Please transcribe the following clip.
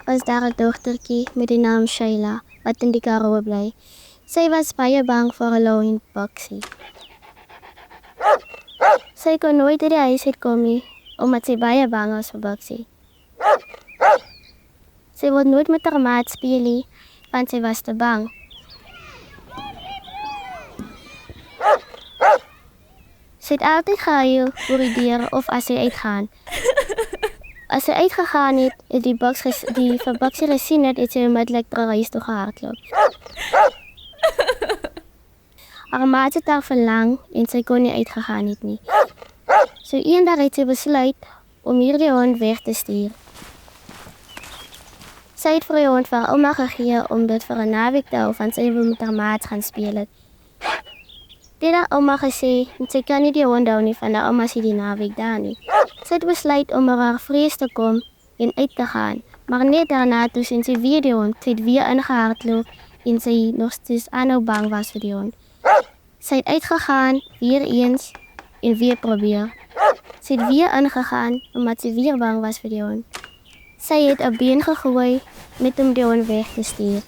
was daar 'n dogtertjie met die naam Shayla wat in die Karoo bly. Sy was baie bang vir 'n leeu en boksie. Sy kon nooit uit die huis uitkom nie, omdat sy baie bang was vir boksie. Sy wou nooit met haar maat speel nie, want sy was te bang. Sy het altyd gehuil oor die deur of as sy uitgaan. As sy uitgegaan het, die vir Boksie gesien het sy onmiddellik terug huis toe gehardloop. Haar maat het haar verlang en sy kon nie uitgegaan het nie. So eendag het sy besluit om hierdie hond weg te stuur. Sy het vir die hond vir haar ouma gegee om dit vir 'n naweek te hou, want sy wil met haar maat gaan speel het. Dit het ouma gesê, sy kan nie die hond hou nie, van haar ouma sy die naweek daar nie. Sy het besluit om oor haar vrees te kom en uit te gaan, maar net daarna toe sien sy weer die hond, sy het weer ingehardloop en sy nog steeds aanhou bang was vir die hond. Sy het uitgegaan, weer eens en weer probeer. Sy het weer ingegaan, omdat sy weer bang was vir die hond. Sy het 'n been gegooi net om die hond weg te stuur.